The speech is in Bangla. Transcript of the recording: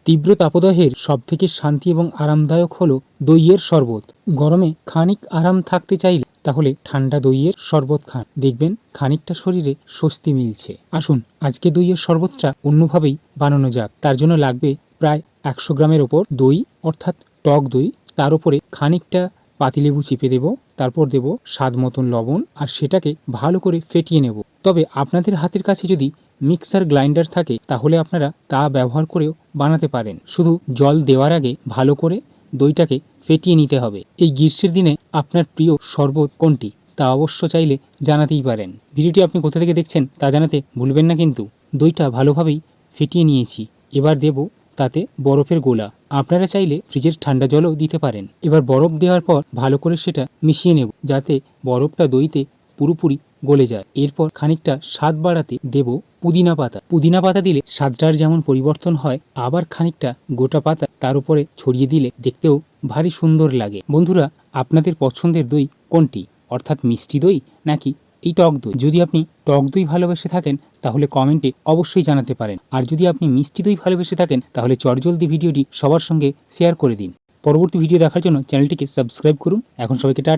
তীব্র তাপদাহের সবথেকে শান্তি এবং আরামদায়ক হলো দইয়ের শরবত। গরমে খানিক আরাম থাকতে চাইলে তাহলে ঠান্ডা দইয়ের শরবত খান, দেখবেন খানিকটা শরীরে স্বস্তি মিলছে। আসুন আজকে দইয়ের শরবতটা অন্যভাবেই বানানো যাক। তার জন্য লাগবে প্রায় 100 গ্রামের ওপর দই, অর্থাৎ টক দই। তার উপরে খানিকটা পাতিলেবু চিপে দেব, তারপর দেব স্বাদ মতন লবণ, আর সেটাকে ভালো করে ফেটিয়ে নেব। তবে আপনাদের হাতের কাছে যদি মিক্সার গ্রাইন্ডার থাকে তাহলে আপনারা তা ব্যবহার করেও বানাতে পারেন। শুধু জল দেওয়ার আগে ভালো করে দইটাকে ফেটিয়ে নিতে হবে। এই গ্রীষ্মের দিনে আপনার প্রিয় শরবত কোনটি তা অবশ্য চাইলে জানাতেই পারেন। ভিডিওটি আপনি কোথা থেকে দেখছেন তা জানাতে ভুলবেন না কিন্তু। দইটা ভালোভাবেই ফেটিয়ে নিয়েছি, এবার দেব তাতে বরফের গোলা। আপনারা চাইলে ফ্রিজের ঠান্ডা জলও দিতে পারেন। এবার বরফ দেওয়ার পর ভালো করে সেটা মিশিয়ে নেব, যাতে বরফটা দইতে পুরোপুরি গলে যায়। এরপর খানিকটা স্বাদ বাড়াতে দেব পুদিনা পাতা। পুদিনা পাতা দিলে স্বাদটার যেমন পরিবর্তন হয়, আবার খানিকটা গোটা পাতা তার উপরে ছড়িয়ে দিলে দেখতেও ভারী সুন্দর লাগে। বন্ধুরা, আপনাদের পছন্দের দই কোনটি, অর্থাৎ মিষ্টি দই নাকি এই টক দই? যদি আপনি টক দই ভালোবেসে থাকেন তাহলে কমেন্টে অবশ্যই জানাতে পারেন। আর যদি আপনি মিষ্টি দই ভালোবেসে থাকেন তাহলে চটজলদি ভিডিওটি সবার সঙ্গে শেয়ার করে দিন। পরবর্তী ভিডিও দেখার জন্য চ্যানেলটিকে সাবস্ক্রাইব করুন। এখন সবাইকে টাটা।